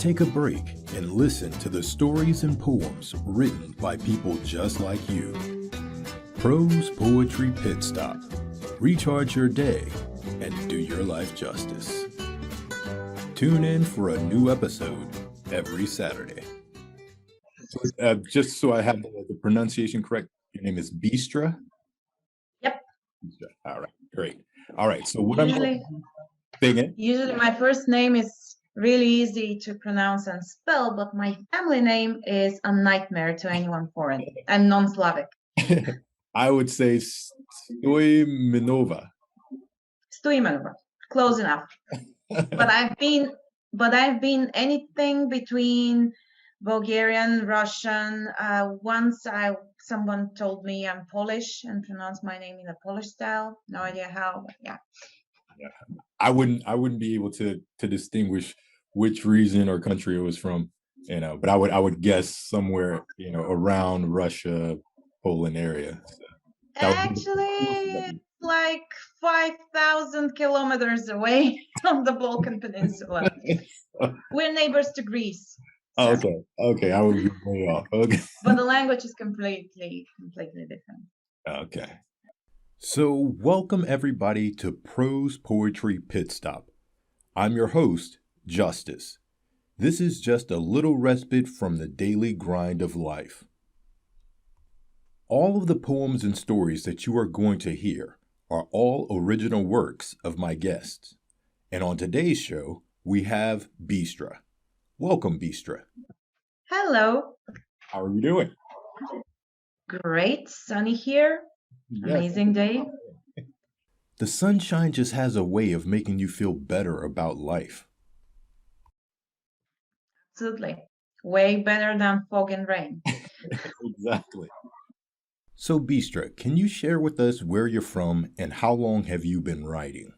take a break and listen to the stories and poems written by people just like you. Prose Poetry Pitstop. Recharge your day and do your life justice. Tune in for a new episode every Saturday. Just so I have the pronunciation correct, your name is Bistra? Yep. Bistra. All right, great. All right, so what Usually my first name is really easy to pronounce and spell, but my family name is a nightmare to anyone foreign and non-Slavic. I would say Stoimenova. Stoimenova, close enough. But I've been anything between Bulgarian, Russian. Once someone told me I'm Polish and pronounced my name in a Polish style. No idea how, but yeah. I wouldn't be able to distinguish which region or country it was from, but I would guess somewhere, around Russia, Poland area. So actually, like 5,000 kilometers away from the Balkan Peninsula. We're neighbors to Greece. So. Okay, I would be way off. Okay. But the language is completely different. Okay. So welcome everybody to Prose Poetry Pitstop. I'm your host, Justice. This is just a little respite from the daily grind of life. All of the poems and stories that you are going to hear are all original works of my guests. And on today's show, we have Bistra. Welcome, Bistra. Hello. How are you doing? Great. Sunny here. Yes. Amazing day. The sunshine just has a way of making you feel better about life. Absolutely. Way better than fog and rain. Exactly. So, Bistra, can you share with us where you're from and how long have you been writing?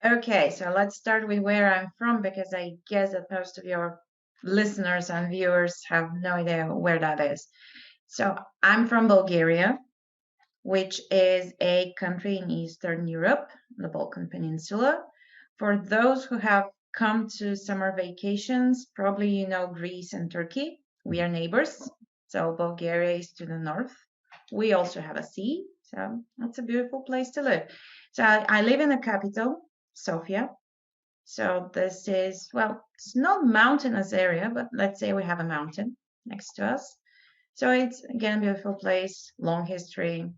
Okay, so let's start with where I'm from, because I guess that most of your listeners and viewers have no idea where that is. So I'm from Bulgaria, which is a country in Eastern Europe, the Balkan Peninsula. For those who have come to summer vacations, probably you know Greece and Turkey. We are neighbors. So Bulgaria is to the north. We also have a sea, so it's a beautiful place to live. So I live in the capital, Sofia. So this is, well, it's not mountainous area, but let's say we have a mountain next to us. So it's, again, a beautiful place, long history.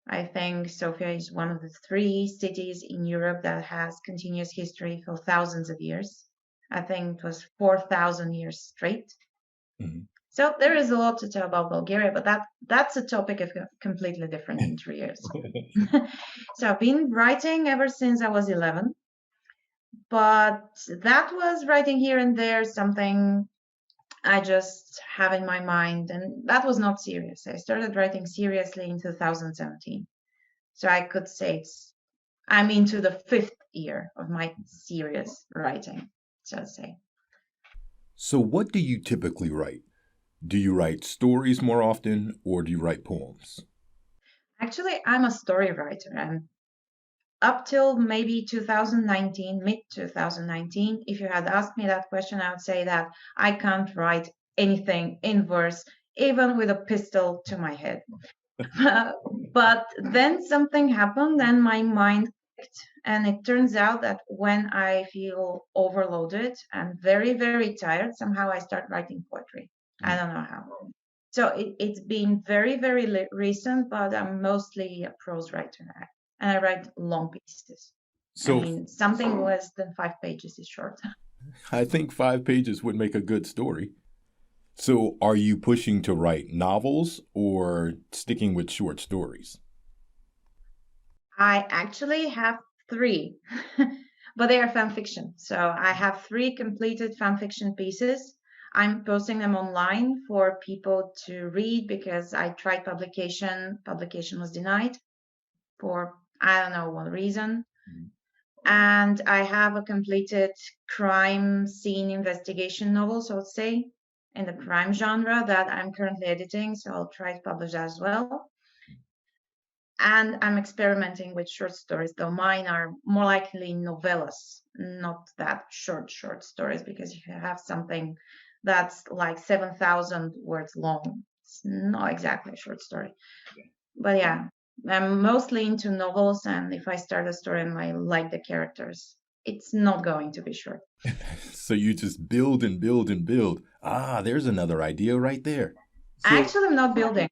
I think Sofia is one of the 3 cities in Europe that has continuous history for thousands of years. I think it was 4,000 years straight. Mm-hmm. So there is a lot to tell about Bulgaria, but that's a topic of completely different interviews. So I've been writing ever since I was 11, but that was writing here and there, something I just have in my mind, and that was not serious. I started writing seriously in 2017. So I could say I'm into the 5th year of my serious writing, so to say. So what do you typically write? Do you write stories more often, or do you write poems? Actually, I'm a story writer, and up till maybe 2019, mid-2019, if you had asked me that question, I would say that I can't write anything in verse, even with a pistol to my head. But then something happened and my mind clicked, and it turns out that when I feel overloaded and very, very tired, somehow I start writing poetry. I don't know how. So it's been very, very recent, but I'm mostly a prose writer, and I write long pieces. So, I mean, something less than 5 pages is short. I think 5 pages would make a good story. So are you pushing to write novels or sticking with short stories? I actually have 3, but they are fan fiction. So I have 3 completed fan fiction pieces. I'm posting them online for people to read because I tried publication. Publication was denied for, I don't know what reason. Mm-hmm. And I have a completed crime scene investigation novel, so to say, in the crime genre that I'm currently editing. So I'll try to publish that as well. And I'm experimenting with short stories, though mine are more likely novellas, not that short stories, because you have something that's like 7,000 words long. It's not exactly a short story. But yeah, I'm mostly into novels, and if I start a story and I like the characters, it's not going to be short. So you just build and build and build. Ah, there's another idea right there. So, Actually, I'm not building.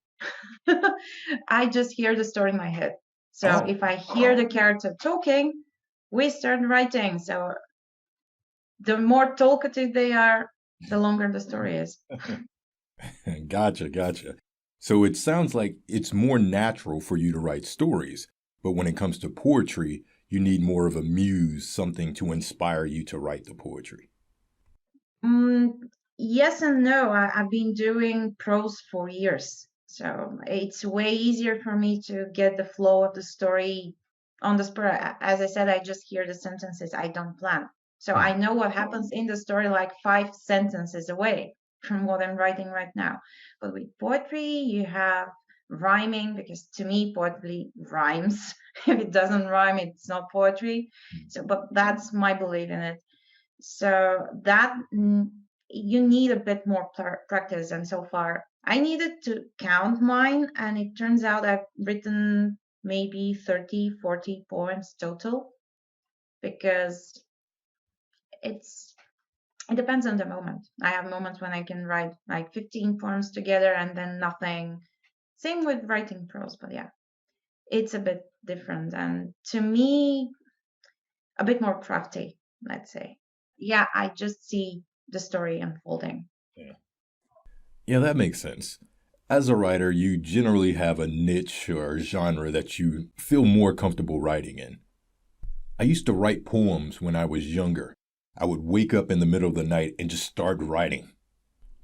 I just hear the story in my head. So oh, if I hear the character talking, we start writing. So the more talkative they are, the longer the story is. gotcha, gotcha. So it sounds like it's more natural for you to write stories, but when it comes to poetry, you need more of a muse, something to inspire you to write the poetry. Mm, yes and no. I've been doing prose for years. So it's way easier for me to get the flow of the story on the spur. As I said, I just hear the sentences, I don't plan. So Hmm. I know what happens in the story like 5 sentences away from what I'm writing right now. But with poetry, you have rhyming, because to me, poetry rhymes. If it doesn't rhyme, it's not poetry. So, but that's my belief in it. So that you need a bit more practice. And so far, I needed to count mine, and it turns out I've written maybe 30, 40 poems total, because it's it depends on the moment. I have moments when I can write like 15 poems together and then nothing. Same with writing prose, but yeah, it's a bit different. And to me, a bit more crafty, let's say. Yeah, I just see the story unfolding. Yeah. Yeah, that makes sense. As a writer, you generally have a niche or genre that you feel more comfortable writing in. I used to write poems when I was younger. I would wake up in the middle of the night and just start writing.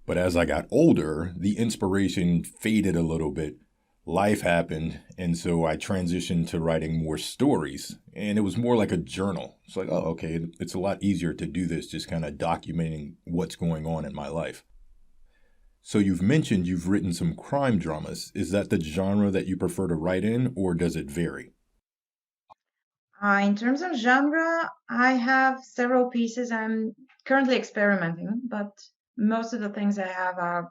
But as I got older, the inspiration faded a little bit. Life happened, and so I transitioned to writing more stories, and it was more like a journal. It's like, oh, okay, it's a lot easier to do this, just kind of documenting what's going on in my life. So you've mentioned you've written some crime dramas. Is that the genre that you prefer to write in, or does it vary? In terms of genre, I have several pieces I'm currently experimenting, but most of the things I have are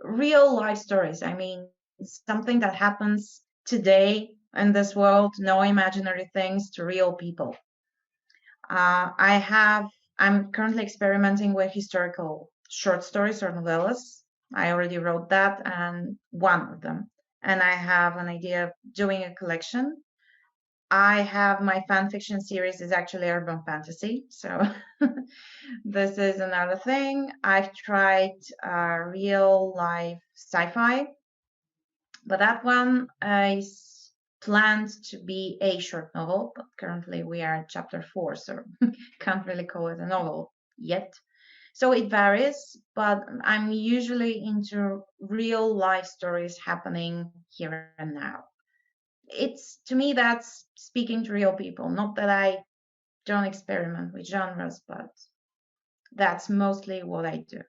real life stories. I mean, something that happens today in this world, no imaginary things, to real people. I'm currently experimenting with historical short stories or novellas. I already wrote that and one of them. And I have an idea of doing a collection. I have my fan fiction series is actually urban fantasy. So this is another thing. I've tried real life sci-fi, but that one is planned to be a short novel, but currently we are at chapter 4, so can't really call it a novel yet. So it varies, but I'm usually into real life stories happening here and now. It's, to me, that's speaking to real people. Not that I don't experiment with genres, but that's mostly what I do.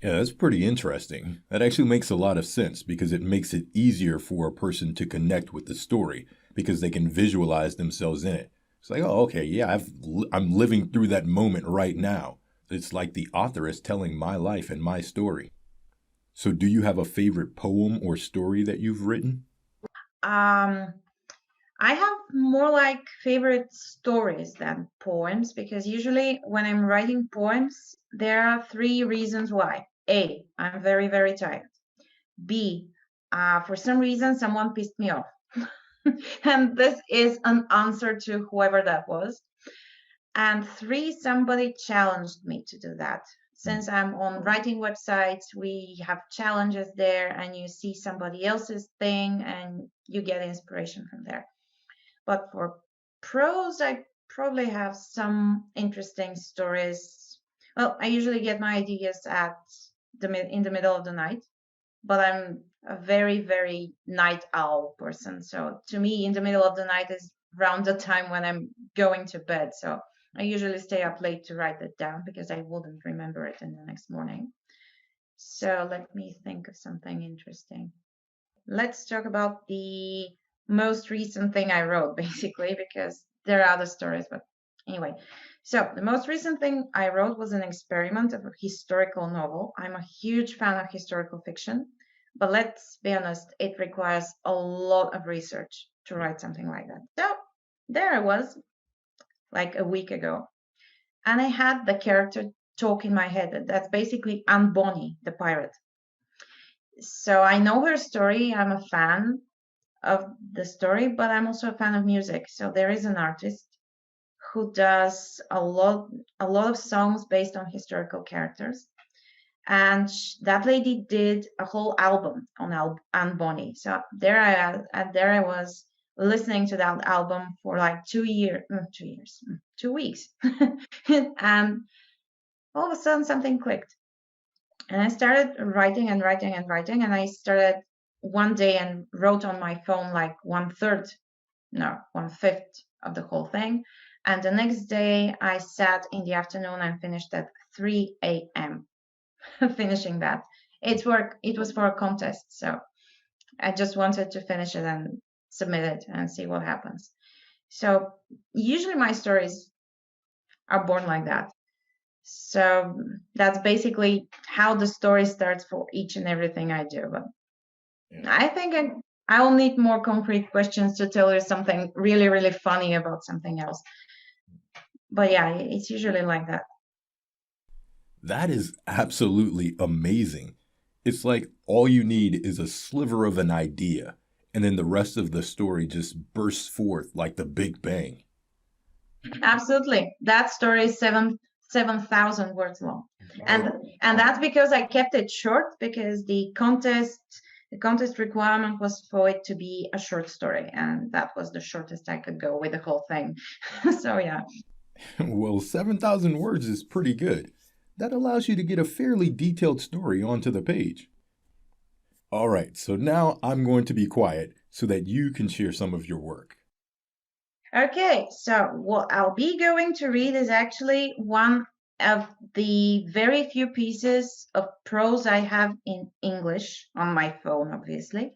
Yeah, that's pretty interesting. That actually makes a lot of sense because it makes it easier for a person to connect with the story because they can visualize themselves in it. It's like, oh, okay, yeah, I'm living through that moment right now. It's like the author is telling my life and my story. So, do you have a favorite poem or story that you've written? Um, I have more like favorite stories than poems, because usually when I'm writing poems, there are three reasons why. A, I'm very, very tired. B, for some reason, someone pissed me off. And this is an answer to whoever that was. And three, somebody challenged me to do that. Since I'm on writing websites, we have challenges there, and you see somebody else's thing and you get inspiration from there. But for prose, I probably have some interesting stories. Well, I usually get my ideas at in the middle of the night, but I'm a very, very night owl person. So to me, in the middle of the night is around the time when I'm going to bed. So I usually stay up late to write it down because I wouldn't remember it in the next morning. So let me think of something interesting. let's talk about the most recent thing I wrote, basically, because there are other stories, but anyway. So the most recent thing I wrote was an experiment of a historical novel. I'm a huge fan of historical fiction, but let's be honest, it requires a lot of research to write something like that. So there I was, like a week ago, and I had the character talk in my head. That's basically Anne Bonny, the pirate. So I know her story. I'm a fan of the story, but I'm also a fan of music. So there is an artist who does a lot of songs based on historical characters, and that lady did a whole album on Anne Bonny. So there I was listening to that album for like 2 weeks, and all of a sudden something clicked, and I started writing and writing and writing, and I started one day and wrote on my phone like 1/3, no, 1/5 of the whole thing. And the next day I sat in the afternoon and finished at 3 a.m. finishing that. It was for a contest, so I just wanted to finish it and submit it and see what happens. So usually my stories are born like that. So that's basically how the story starts for each and everything I do. But I think I will need more concrete questions to tell you something really, really funny about something else. But yeah, it's usually like that. That is absolutely amazing. It's like all you need is a sliver of an idea, and then the rest of the story just bursts forth like the Big Bang. Absolutely. That story is 7,000 words long. And that's because I kept it short, because the contest requirement was for it to be a short story, and that was the shortest I could go with the whole thing. So yeah. Well, 7,000 words is pretty good. That allows you to get a fairly detailed story onto the page. All right, so now I'm going to be quiet so that you can share some of your work. Okay, so what I'll be going to read is actually one of the very few pieces of prose I have in English on my phone, obviously,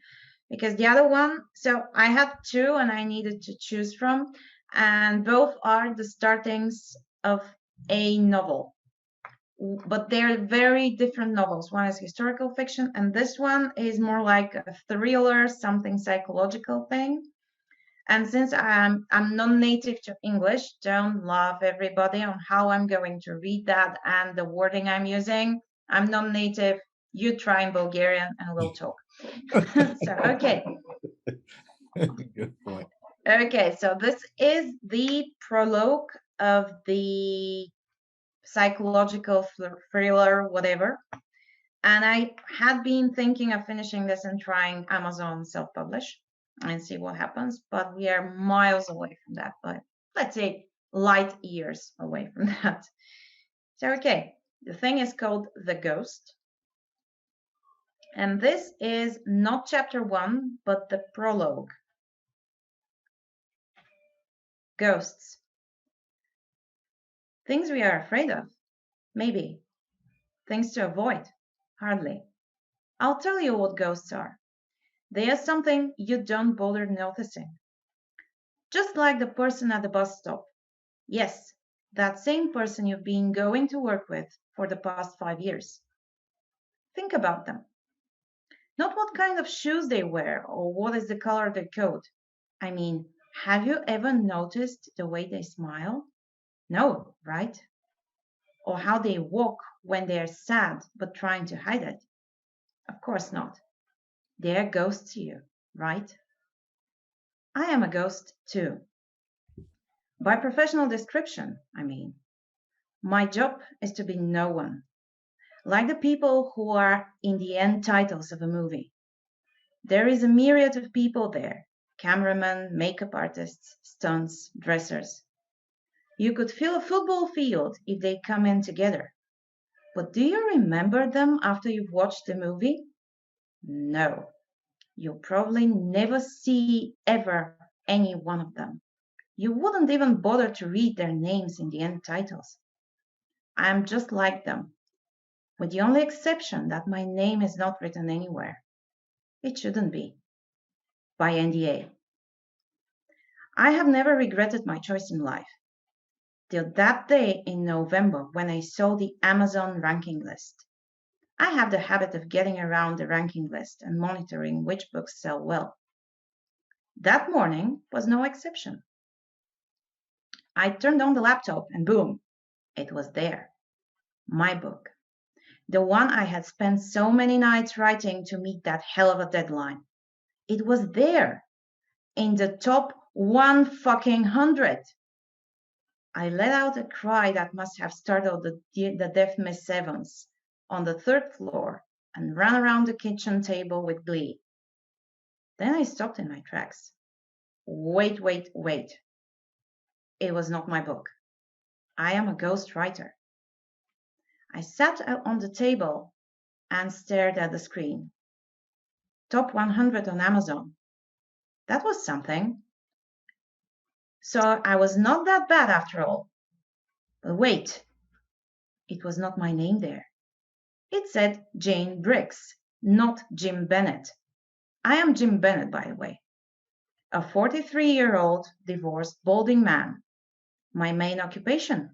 because the other one, so I had two and I needed to choose from, and both are the startings of a novel, but they're very different novels. One is historical fiction, and this one is more like a thriller, something psychological thing. And since I'm non-native to English, don't laugh everybody on how I'm going to read that and the wording I'm using. I'm non-native. You try in Bulgarian and we'll talk. So okay. Good point. Okay, so this is the prologue of the psychological thriller, whatever. And I had been thinking of finishing this and trying Amazon self-publish and see what happens, but we are miles away from that. But let's say light years away from that. So okay, the thing is called The Ghost. And this is not chapter 1, but the prologue. Ghosts. Things we are afraid of. Maybe. Things to avoid. Hardly. I'll tell you what ghosts are. They are something you don't bother noticing. Just like the person at the bus stop. Yes, that same person you've been going to work with for the past 5 years. Think about them. Not what kind of shoes they wear or what is the color of their coat. I mean, have you ever noticed the way they smile? No, right? Or how they walk when they are sad but trying to hide it? Of course not. They are ghosts to you, right? I am a ghost too. By professional description, I mean. My job is to be no one, like the people who are in the end titles of a movie. There is a myriad of people there: cameramen, makeup artists, stunts, dressers. You could fill a football field if they come in together. But do you remember them after you've watched the movie? No. You'll probably never see ever any one of them. You wouldn't even bother to read their names in the end titles. I'm just like them, with the only exception that my name is not written anywhere. It shouldn't be. By NDA. I have never regretted my choice in life. Till that day in November when I saw the Amazon ranking list. I have the habit of getting around the ranking list and monitoring which books sell well. That morning was no exception. I turned on the laptop and boom, it was there. My book. The one I had spent so many nights writing to meet that hell of a deadline. It was there, in the top 1 fucking 100. I let out a cry that must have startled the deaf Miss Evans on the third floor and ran around the kitchen table with glee. Then I stopped in my tracks. Wait. It was not my book. I am a ghostwriter. I sat on the table and stared at the screen. Top 100 on Amazon. That was something. So I was not that bad after all. But wait, it was not my name there. It said Jane Briggs, not Jim Bennett. I am Jim Bennett, by the way. A 43-year-old divorced balding man. My main occupation,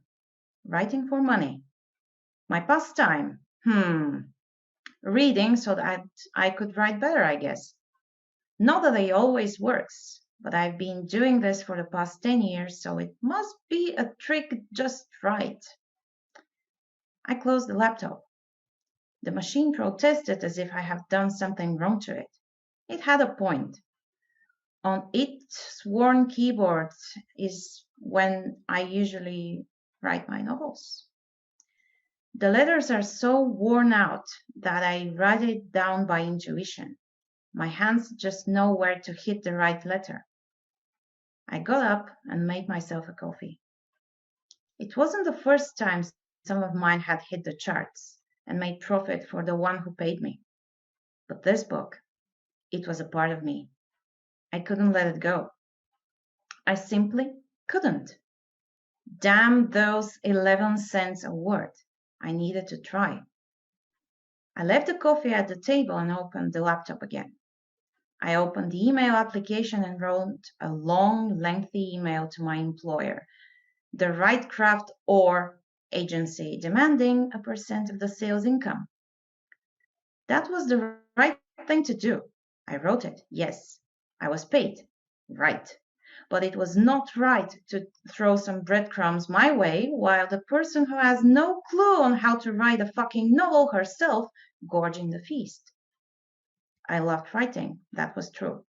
writing for money. My pastime, reading so that I could write better, I guess. Not that it always works, but I've been doing this for the past 10 years, so it must be a trick just right. I closed the laptop. The machine protested as if I had done something wrong to it. It had a point. On its worn keyboard is when I usually write my novels. The letters are so worn out that I write it down by intuition. My hands just know where to hit the right letter. I got up and made myself a coffee. It wasn't the first time some of mine had hit the charts and made profit for the one who paid me. But this book, it was a part of me. I couldn't let it go. I simply couldn't. Damn those 11 cents a word. I needed to try. I left the coffee at the table and opened the laptop again. I opened the email application and wrote a long, lengthy email to my employer, the right craft or agency, demanding a percent of the sales income. That was the right thing to do. I wrote it, yes. I was paid, right. But it was not right to throw some breadcrumbs my way while the person who has no clue on how to write a fucking novel herself gorging the feast. I loved writing, that was true.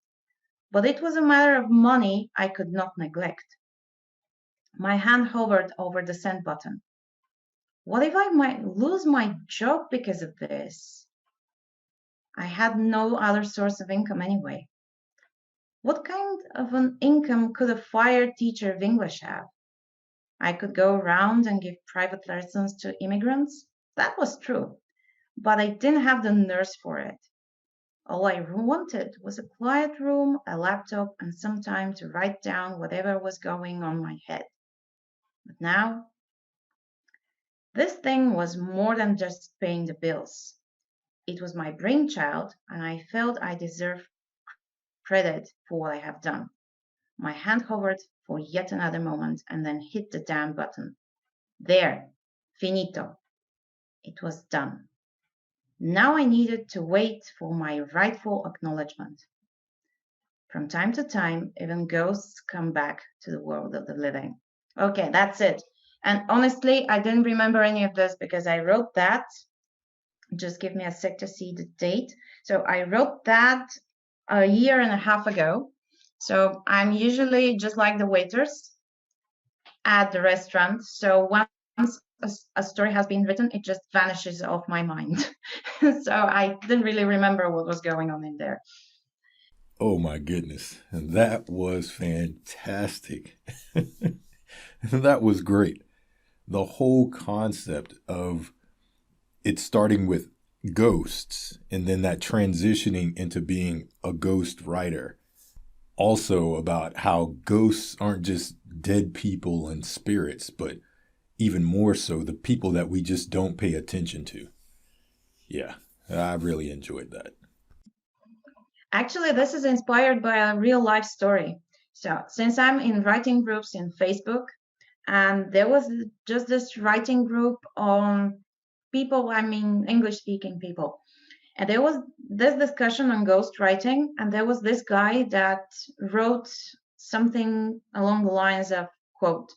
But it was a matter of money I could not neglect. My hand hovered over the send button. What if I might lose my job because of this? I had no other source of income anyway. What kind of an income could a fired teacher of English have? I could go around and give private lessons to immigrants. That was true. But I didn't have the nerves for it. All I wanted was a quiet room, a laptop, and some time to write down whatever was going on my head. But now, this thing was more than just paying the bills. It was my brainchild, and I felt I deserved credit for what I have done. My hand hovered for yet another moment and then hit the damn button. There, finito. It was done. Now I needed to wait for my rightful acknowledgement. From time to time, even ghosts come back to the world of the living. Okay, that's it. And honestly, I didn't remember any of this because I wrote that. Just give me a sec to see the date. So I wrote that a year and a half ago. So I'm usually just like the waiters at the restaurant. So once a story has been written, it just vanishes off my mind. So I didn't really remember what was going on in there. Oh my goodness. That was fantastic. That was great. The whole concept of it starting with ghosts and then that transitioning into being a ghost writer. Also about how ghosts aren't just dead people and spirits, but even more so the people that we just don't pay attention to. Yeah, I really enjoyed that. Actually, this is inspired by a real life story. So, since I'm in writing groups in Facebook, and there was just this writing group on people, I mean, English speaking people. And there was this discussion on ghostwriting, and there was this guy that wrote something along the lines of, quote,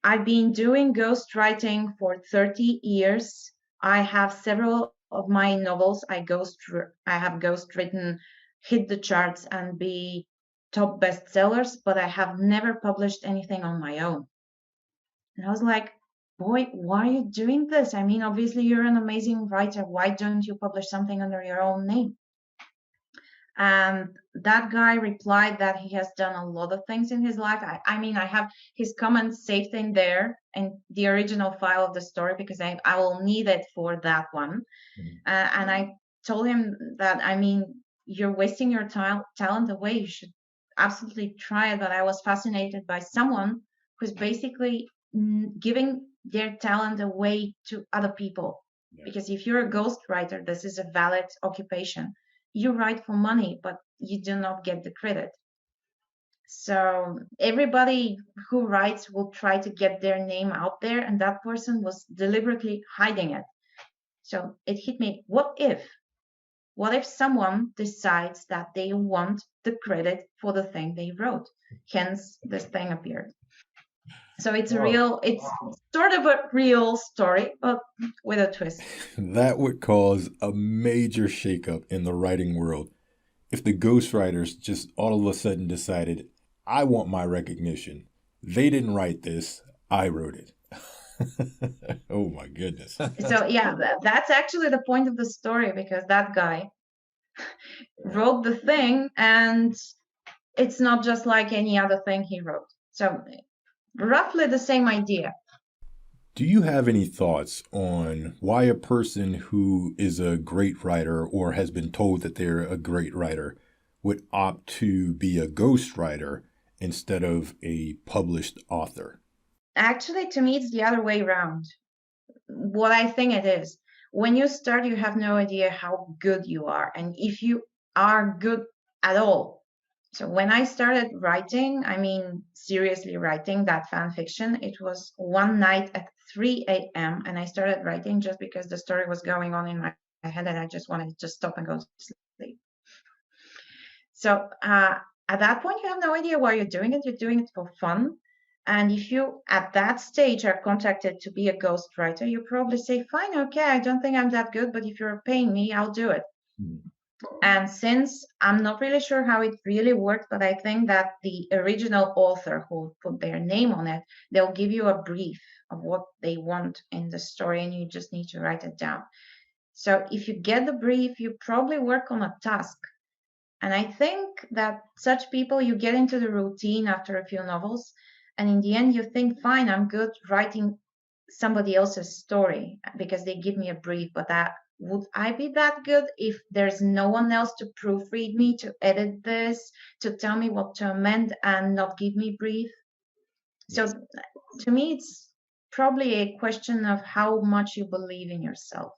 I've been doing ghostwriting for 30 years. I have several of my novels I have ghostwritten hit the charts and be top bestsellers, but I have never published anything on my own. And I was like, boy, why are you doing this? I mean, obviously you're an amazing writer. Why don't you publish something under your own name? And that guy replied that he has done a lot of things in his life. I mean, I have his comments saved in there in the original file of the story because I will need it for that one. And I told him that, I mean, you're wasting your talent away. You should absolutely try it. But I was fascinated by someone who's basically giving their talent away to other people. Yeah. Because if you're a ghostwriter, this is a valid occupation. You write for money, but you do not get the credit. So everybody who writes will try to get their name out there, and that person was deliberately hiding it. So it hit me, what if someone decides that they want the credit for the thing they wrote? Hence, this thing appeared. So it's sort of a real story, but with a twist. That would cause a major shakeup in the writing world if the ghostwriters just all of a sudden decided, I want my recognition. They didn't write this, I wrote it. Oh my goodness. So yeah, that's actually the point of the story, because that guy wrote the thing, and it's not just like any other thing he wrote. So roughly the same idea. Do you have any thoughts on why a person who is a great writer or has been told that they're a great writer would opt to be a ghostwriter instead of a published author? Actually, to me, it's the other way around. What I think it is, when you start, you have no idea how good you are, and if you are good at all. So when I started writing, I mean, seriously writing that fan fiction, it was one night at 3 a.m. and I started writing just because the story was going on in my head and I just wanted to just stop and go to sleep. So at that point, you have no idea why you're doing it. You're doing it for fun. And if you, at that stage, are contacted to be a ghostwriter, you probably say, fine, okay, I don't think I'm that good, but if you're paying me, I'll do it. Mm-hmm. And since I'm not really sure how it really works, but I think that the original author who put their name on it, they'll give you a brief of what they want in the story, and you just need to write it down. So if you get the brief, you probably work on a task. And I think that such people, you get into the routine after a few novels, and in the end, you think, fine, I'm good writing somebody else's story because they give me a brief, but would I be that good if there's no one else to proofread me, to edit this, to tell me what to amend and not give me brief? So to me, it's probably a question of how much you believe in yourself.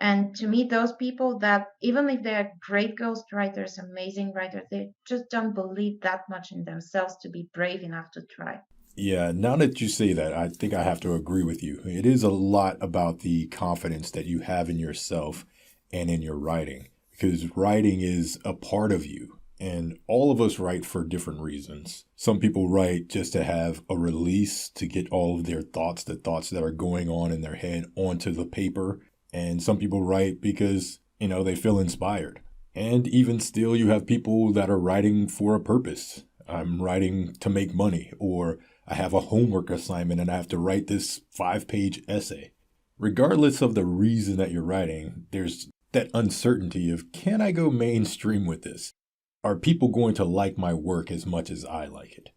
And to me, those people that, even if they're great ghostwriters, amazing writers, they just don't believe that much in themselves to be brave enough to try. Yeah, now that you say that, I think I have to agree with you. It is a lot about the confidence that you have in yourself and in your writing, because writing is a part of you. And all of us write for different reasons. Some people write just to have a release, to get all of their thoughts, the thoughts that are going on in their head, onto the paper. And some people write because, they feel inspired. And even still, you have people that are writing for a purpose. I'm writing to make money, or I have a homework assignment and I have to write this 5-page essay. Regardless of the reason that you're writing, there's that uncertainty of, can I go mainstream with this? Are people going to like my work as much as I like it?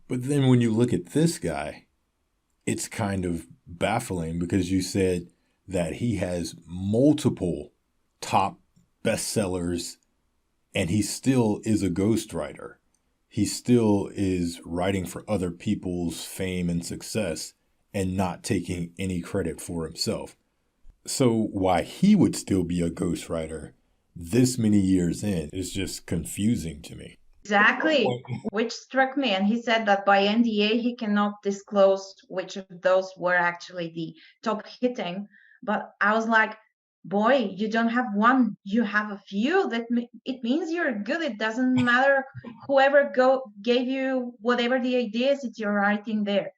But then when you look at this guy, it's kind of baffling, because you said that he has multiple top bestsellers and he still is a ghostwriter. He still is writing for other people's fame and success and not taking any credit for himself. So why he would still be a ghostwriter this many years in is just confusing to me. Exactly, which struck me. And he said that by NDA, he cannot disclose which of those were actually the top hitting. But I was like, boy, you don't have one, you have a few. It means you're good. It doesn't matter whoever gave you whatever the idea is, it's your writing there.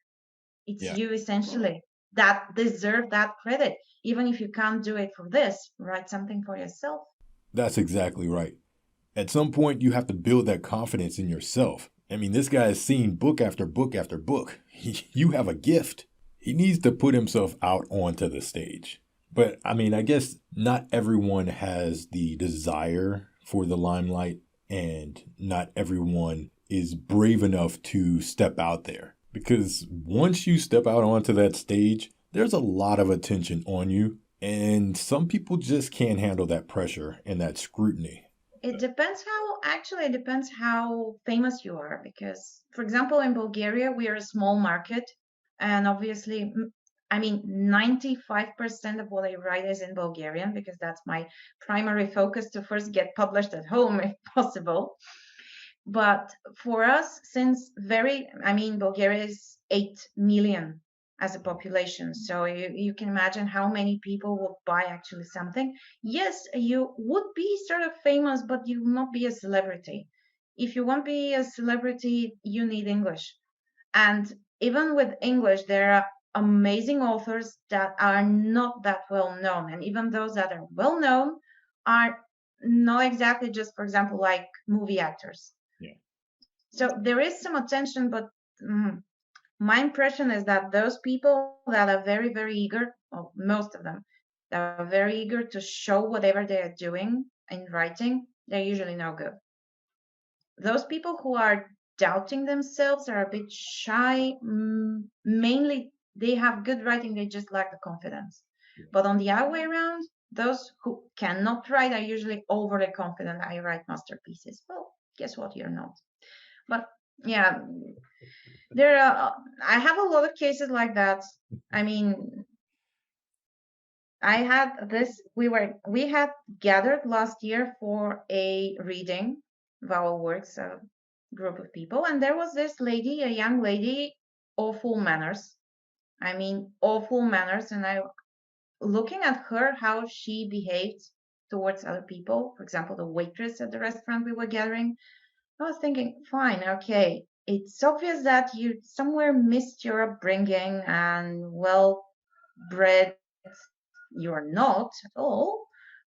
It's Yeah, you essentially that deserve that credit. Even if you can't do it for this, write something for yourself. that's exactly right. At some point, you have to build that confidence in yourself. I mean, this guy has seen book after book after book. You have a gift. He needs to put himself out onto the stage. But I mean, I guess not everyone has the desire for the limelight, and not everyone is brave enough to step out there. Because once you step out onto that stage, there's a lot of attention on you. And some people just can't handle that pressure and that scrutiny. It depends how famous you are. Because, for example, in Bulgaria, we are a small market. And obviously, I mean, 95% of what I write is in Bulgarian because that's my primary focus to first get published at home if possible. But for us, Bulgaria is 8 million as a population. So you can imagine how many people would buy actually something. Yes, you would be sort of famous, but you will not be a celebrity. If you want to be a celebrity, you need English. And even with English, there are amazing authors that are not that well known. And even those that are well known are not exactly just, for example, like movie actors. Yeah. So there is some attention, but my impression is that those people that are very, very eager, or most of them, that are very eager to show whatever they are doing in writing, they're usually no good. Those people who are doubting themselves are a bit shy. Mainly, they have good writing, they just lack the confidence. But on the other way around, those who cannot write are usually overly confident. I write masterpieces. Well, guess what? You're not. But yeah, I have a lot of cases like that. I mean, we had gathered last year for a reading, Vowel Works, a group of people, and there was this lady, a young lady, awful manners. I mean, awful manners. And I, looking at her, how she behaved towards other people, for example, the waitress at the restaurant we were gathering, I was thinking, fine, okay, it's obvious that you somewhere missed your upbringing, and well bred you're not at all,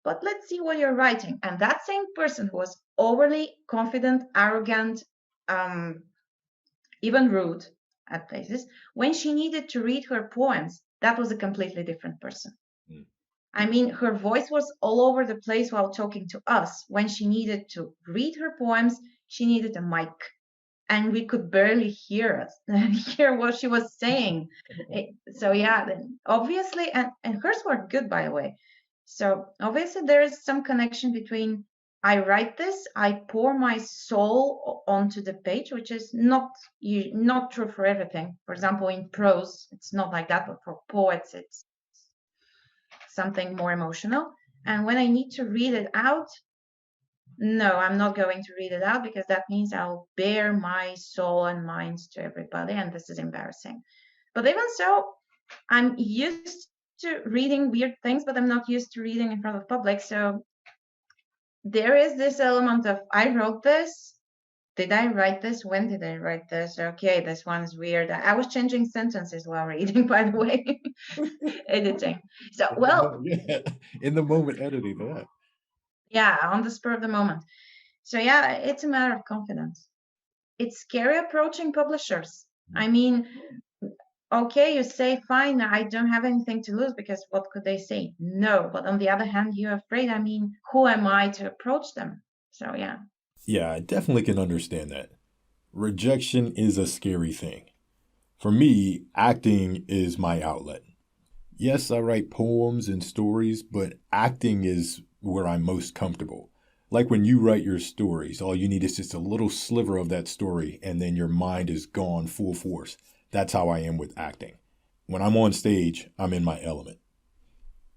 but let's see what you're writing. And that same person who was overly confident, arrogant, um, even rude at places, when she needed to read her poems, that was a completely different person. I mean, her voice was all over the place while talking to us. When she needed to read her poems, she needed a mic, and we could barely hear what she was saying. So yeah, obviously, and hers were good, by the way. So obviously, there is some connection between I write this, I pour my soul onto the page, which is not true for everything. For example, in prose, it's not like that, but for poets, it's something more emotional. And when I need to read it out, no, I'm not going to read it out because that means I'll bare my soul and mind to everybody, and this is embarrassing. But even so, I'm used to reading weird things, but I'm not used to reading in front of public. So there is this element of I wrote this. Did I write this? When did I write this? Okay, this one's weird. I was changing sentences while reading, by the way, editing. So, well, Yeah, in the moment editing that. yeah, on the spur of the moment. So, yeah, it's a matter of confidence. It's scary approaching publishers. I mean, okay, you say, fine, I don't have anything to lose because what could they say? No, but on the other hand, you're afraid. I mean, who am I to approach them? So, yeah. Yeah, I definitely can understand that. Rejection is a scary thing. For me, acting is my outlet. Yes, I write poems and stories, but acting is where I'm most comfortable. Like when you write your stories, all you need is just a little sliver of that story, and then your mind is gone full force. That's how I am with acting. When I'm on stage, I'm in my element.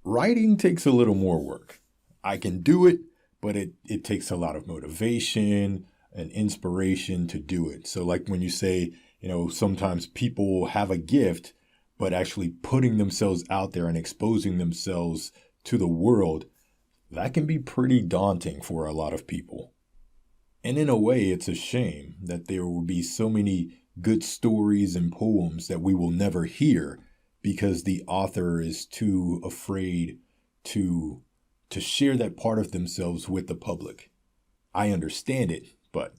Writing takes a little more work. I can do it, but it takes a lot of motivation and inspiration to do it. So like when you say, sometimes people have a gift, but actually putting themselves out there and exposing themselves to the world, that can be pretty daunting for a lot of people. And in a way, it's a shame that there will be so many good stories and poems that we will never hear because the author is too afraid to share that part of themselves with the public. I understand it, but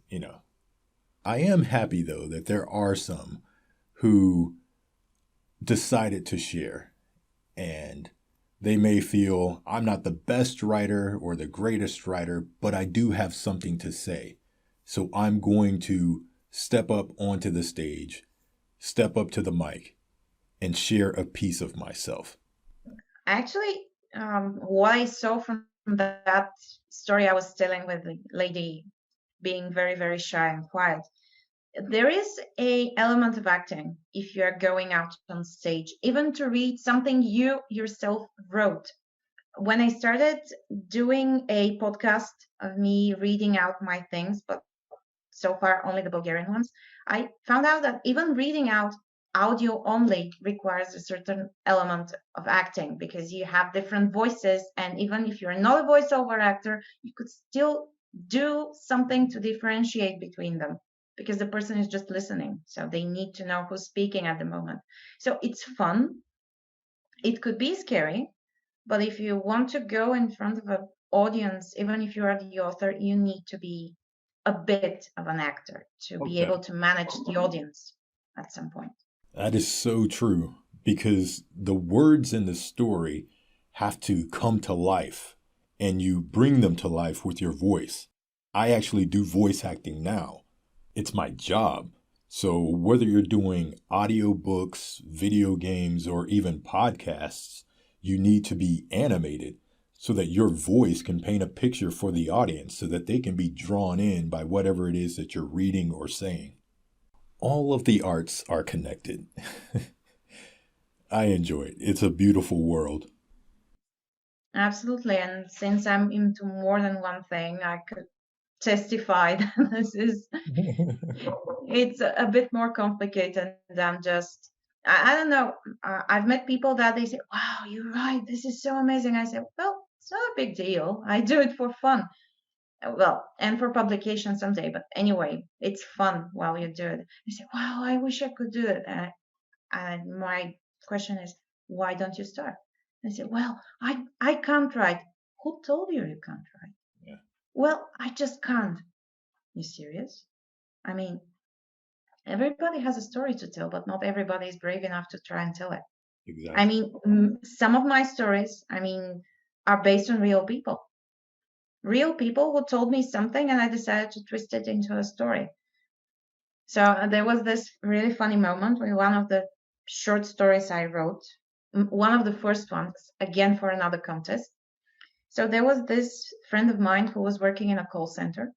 I am happy though that there are some who decided to share, and they may feel I'm not the best writer or the greatest writer, but I do have something to say. So I'm going to step up onto the stage, step up to the mic, and share a piece of myself. Actually, what I saw from that story I was telling with the lady being very, very shy and quiet, there is a element of acting if you are going out on stage, even to read something you yourself wrote. When I started doing a podcast of me reading out my things, but so far only the Bulgarian ones, I found out that even reading out audio only requires a certain element of acting because you have different voices. And even if you're not a voiceover actor, you could still do something to differentiate between them because the person is just listening. So they need to know who's speaking at the moment. So it's fun. It could be scary, but if you want to go in front of an audience, even if you are the author, you need to be a bit of an actor to be Okay. able to manage the audience at some point. That is so true because the words in the story have to come to life and you bring them to life with your voice. I actually do voice acting now. It's my job. So whether you're doing audiobooks, video games, or even podcasts, you need to be animated so that your voice can paint a picture for the audience so that they can be drawn in by whatever it is that you're reading or saying. All of the arts are connected. I enjoy it. It's a beautiful world. Absolutely. And since I'm into more than one thing, I could testify that it's a bit more complicated than just, I don't know. I've met people that they say, wow, you're right. This is so amazing. I say, well, it's not a big deal. I do it for fun. Well, and for publication someday, but anyway, it's fun while you do it. You say, wow, I wish I could do it. And my question is, why don't you start? I say, well, I can't write. Who told you you can't write? Yeah, Well, I just can't. You serious? I mean, everybody has a story to tell, but not everybody is brave enough to try and tell it. I exactly. mean, some of my stories, are based on real people who told me something and I decided to twist it into a story. So there was this really funny moment with one of the short stories I wrote, one of the first ones, again for another contest. So there was this friend of mine who was working in a call center,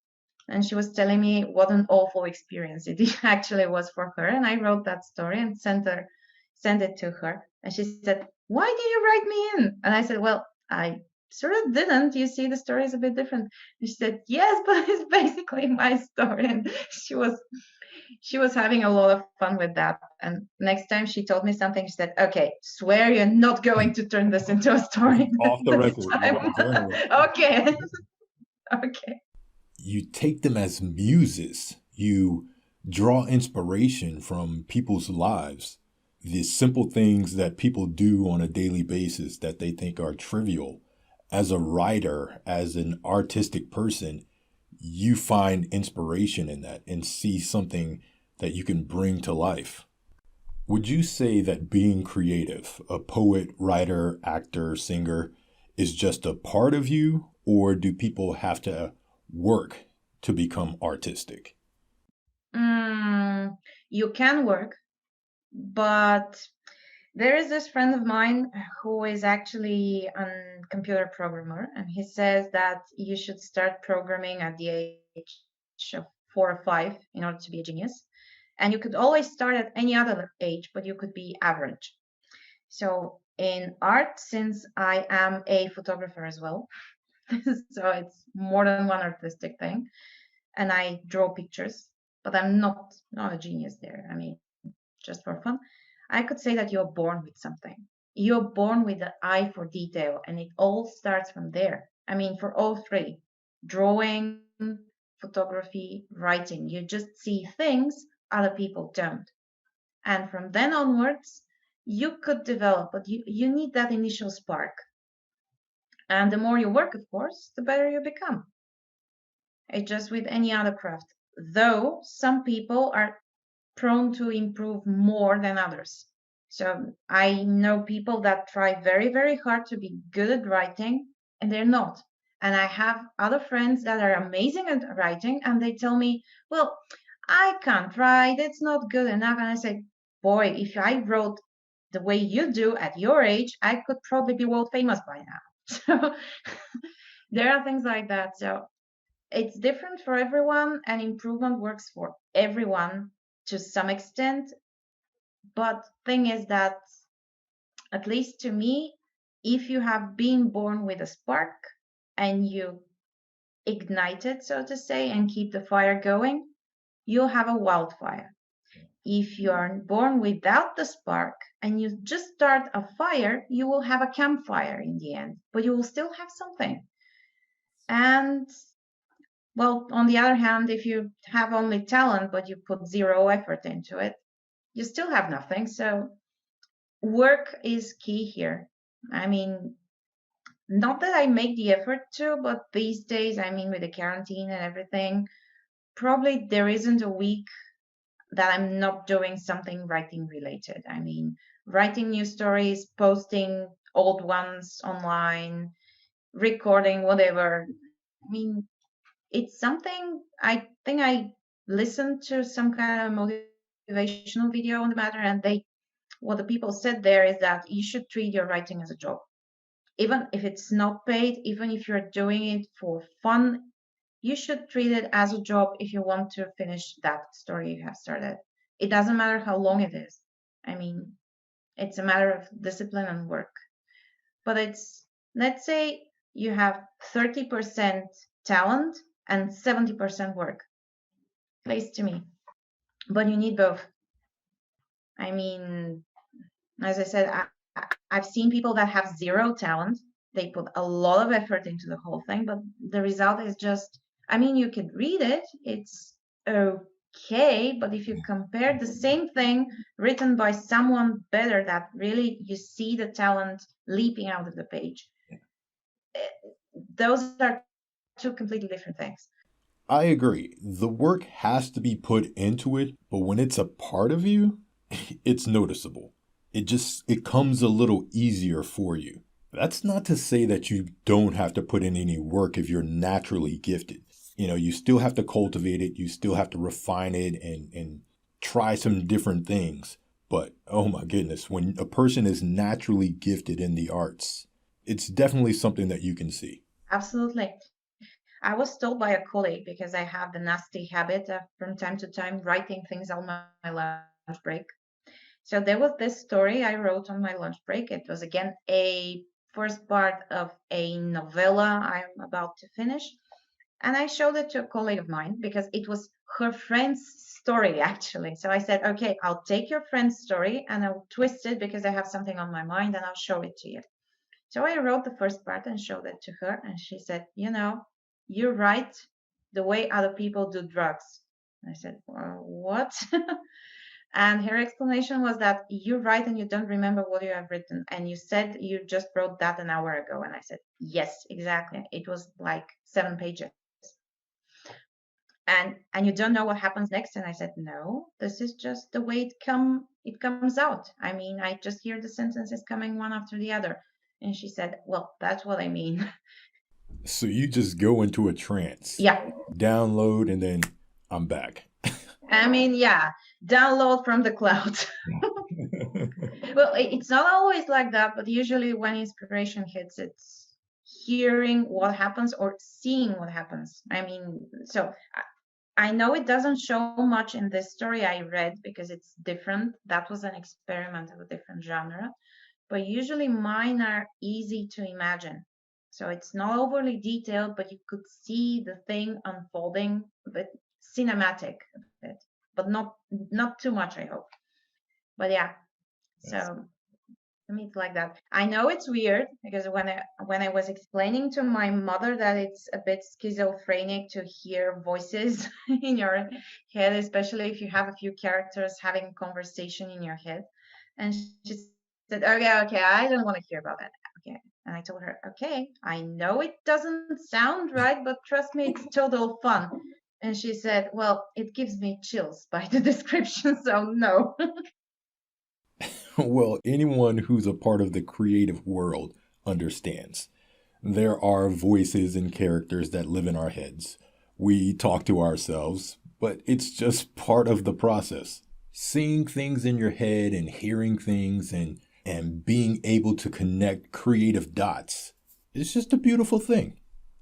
and she was telling me what an awful experience it actually was for her. And I wrote that story and sent it to her. And she said, "Why did you write me in?" And I said, "Well, I sort of didn't. You see, the story is a bit different." And she said, "Yes, but it's basically my story." And she was having a lot of fun with that. And next time she told me something, she said, "Okay, swear you're not going to turn this into a story Off the this record. time." Journalist. Okay. Okay. You take them as muses. You draw inspiration from people's lives. The simple things that people do on a daily basis that they think are trivial. As a writer, as an artistic person, you find inspiration in that and see something that you can bring to life. Would you say that being creative, a poet, writer, actor, singer, is just a part of you, or do people have to work to become artistic? Mm, you can work, but there is this friend of mine who is actually a computer programmer, and he says that you should start programming at the age of 4 or 5 in order to be a genius. And you could always start at any other age, but you could be average. So in art, since I am a photographer as well, So it's more than one artistic thing. And I draw pictures, but I'm not a genius there. I mean, just for fun. I could say that you're born with something. You're born with the eye for detail, and it all starts from there. I mean, for all three, drawing, photography, writing, you just see things other people don't. And from then onwards, you could develop, but you need that initial spark. And the more you work, of course, the better you become. It's just with any other craft. Though some people are prone to improve more than others. So I know people that try very, very hard to be good at writing and they're not. And I have other friends that are amazing at writing and they tell me, well, I can't write, it's not good enough. And I say, boy, if I wrote the way you do at your age, I could probably be world famous by now. So there are things like that. So it's different for everyone and improvement works for everyone to some extent. But thing is that, at least to me, if you have been born with a spark and you ignite it, so to say, and keep the fire going, you'll have a wildfire. If you are born without the spark and you just start a fire, you will have a campfire in the end, but you will still have something. And well, on the other hand, if you have only talent but you put zero effort into it, you still have nothing. So work is key here. I mean, not that I make the effort to, but these days, I mean, with the quarantine and everything, probably there isn't a week that I'm not doing something writing related. I mean, writing new stories, posting old ones online, recording, whatever. I mean, it's something I think I listened to some kind of motivational video on the matter, and what the people said there is that you should treat your writing as a job. Even if it's not paid, even if you're doing it for fun, you should treat it as a job if you want to finish that story you have started. It doesn't matter how long it is. I mean, it's a matter of discipline and work. But it's, let's say you have 30% talent and 70% work. Place to me. But you need both. I mean, as I said, I've seen people that have zero talent. They put a lot of effort into the whole thing, but the result is just, I mean, you can read it, it's okay, but if you compare the same thing written by someone better that really you see the talent leaping out of the page, those are two completely different things. I agree. The work has to be put into it, but when it's a part of you, it's noticeable. It comes a little easier for you. That's not to say that you don't have to put in any work if you're naturally gifted. You still have to cultivate it, you still have to refine it and try some different things. But oh my goodness, when a person is naturally gifted in the arts, it's definitely something that you can see. Absolutely. I was told by a colleague, because I have the nasty habit of from time to time writing things on my lunch break. So there was this story I wrote on my lunch break. It was again a first part of a novella I'm about to finish. And I showed it to a colleague of mine because it was her friend's story, actually. So I said, okay, I'll take your friend's story and I'll twist it because I have something on my mind and I'll show it to you. So I wrote the first part and showed it to her. And she said, you write the way other people do drugs. I said, well, what? And her explanation was that you write and you don't remember what you have written. And you said you just wrote that an hour ago. And I said, yes, exactly. It was like 7 pages. And you don't know what happens next. And I said, no, this is just the way it comes out. I mean, I just hear the sentences coming one after the other. And she said, well, that's what I mean. So you just go into a trance, Yeah. download, and then I'm back. I mean, yeah, download from the cloud. Well, it's not always like that, but usually when inspiration hits, it's hearing what happens or seeing what happens. I mean, so I know it doesn't show much in this story I read because it's different. That was an experiment of a different genre, but usually mine are easy to imagine. So it's not overly detailed, but you could see the thing unfolding, but cinematic a bit, but not too much, I hope. But yeah, Yes. so to me it's like that. I know it's weird because when I was explaining to my mother that it's a bit schizophrenic to hear voices in your head, especially if you have a few characters having a conversation in your head, and she said, okay, I don't want to hear about that. Okay. And I told her, okay, I know it doesn't sound right, but trust me, it's total fun. And she said, well, it gives me chills by the description, so no. Well, anyone who's a part of the creative world understands. There are voices and characters that live in our heads. We talk to ourselves, but it's just part of the process. Seeing things in your head and hearing things and being able to connect creative dots is just a beautiful thing.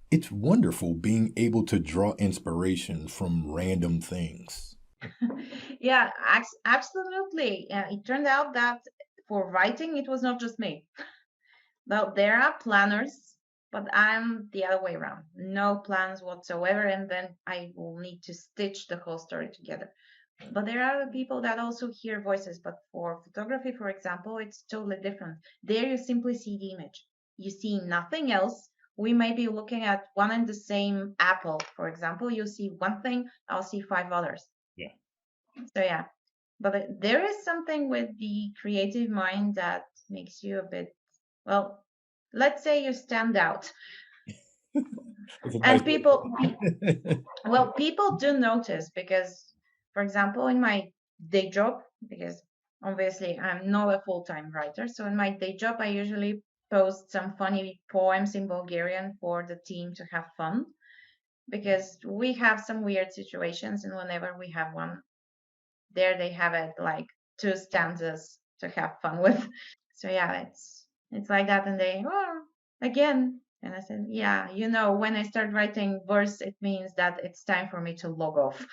It's wonderful being able to draw inspiration from random things. Yeah, absolutely. It turned out that for writing, it was not just me. Well, there are planners, but I'm the other way around. No plans whatsoever, and then I will need to stitch the whole story together. But there are the people that also hear voices. But for photography, for example, it's totally different. There you simply see the image. You see nothing else. We may be looking at one and the same apple, for example. You see one thing, I'll see five others. Yeah. So yeah, but there is something with the creative mind that makes you a bit, well, let's say you stand out. It's a nice And way well, people do notice because, for example, in my day job, because obviously I'm not a full-time writer, so in my day job, I usually post some funny poems in Bulgarian for the team to have fun because we have some weird situations, and whenever we have one, there they have it like two stanzas to have fun with. So yeah, it's like that, and they again, and I said, yeah, when I start writing verse, it means that it's time for me to log off.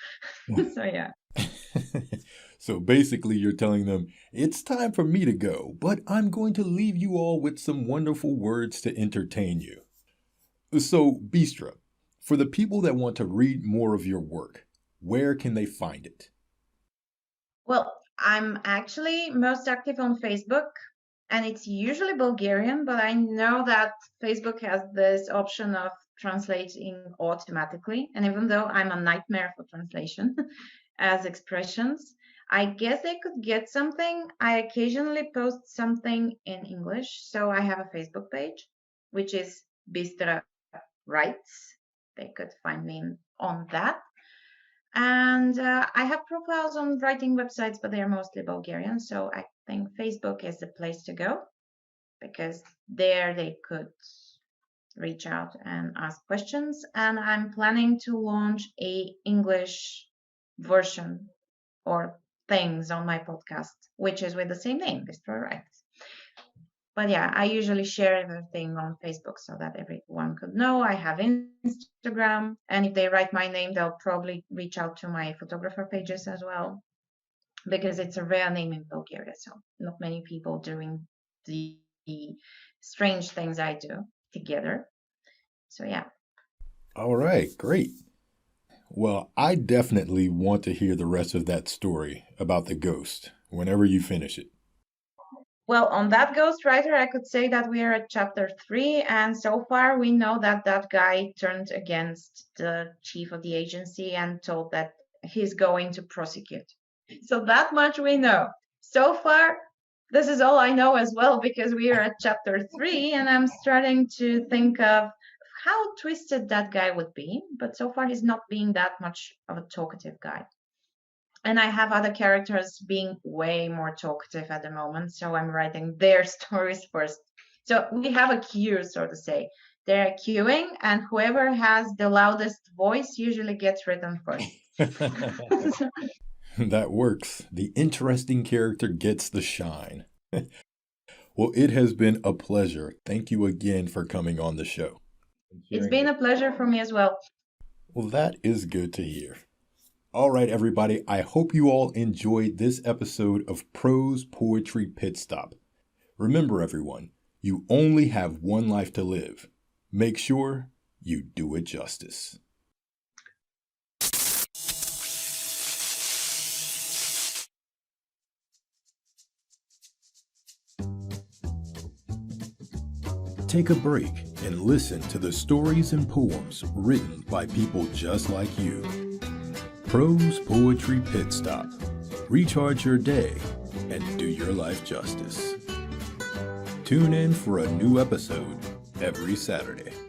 So yeah. So basically, you're telling them, it's time for me to go, but I'm going to leave you all with some wonderful words to entertain you. So, Bistra, for the people that want to read more of your work, where can they find it? Well, I'm actually most active on Facebook, and it's usually Bulgarian, but I know that Facebook has this option of translating automatically. And even though I'm a nightmare for translation as expressions, I guess they could get something. I occasionally post something in English. So I have a Facebook page, which is Bistra Writes. They could find me on that. And I have profiles on writing websites, but they are mostly Bulgarian. So I think Facebook is the place to go because there they could reach out and ask questions. And I'm planning to launch a English version or things on my podcast, which is with the same name, Bistra Writes. But yeah, I usually share everything on Facebook so that everyone could know. I have Instagram, and if they write my name, they'll probably reach out to my photographer pages as well, because it's a rare name in Bulgaria. So not many people doing the strange things I do together. So yeah. All right, great. Well, I definitely want to hear the rest of that story about the ghost whenever you finish it. Well, on that ghostwriter, I could say that we are at chapter 3, and so far we know that that guy turned against the chief of the agency and told that he's going to prosecute. So that much we know. So far, this is all I know as well, because we are at chapter 3, and I'm starting to think of how twisted that guy would be. But so far, he's not being that much of a talkative guy. And I have other characters being way more talkative at the moment, so I'm writing their stories first. So we have a queue, so to say. They're queuing, and whoever has the loudest voice usually gets written first. That works. The interesting character gets the shine. Well, it has been a pleasure. Thank you again for coming on the show. It's been a pleasure for me as well. Well, that is good to hear. All right, everybody, I hope you all enjoyed this episode of Prose Poetry Pitstop. Remember, everyone, you only have one life to live. Make sure you do it justice. Take a break and listen to the stories and poems written by people just like you. Prose Poetry Pitstop. Recharge your day and do your life justice. Tune in for a new episode every Saturday.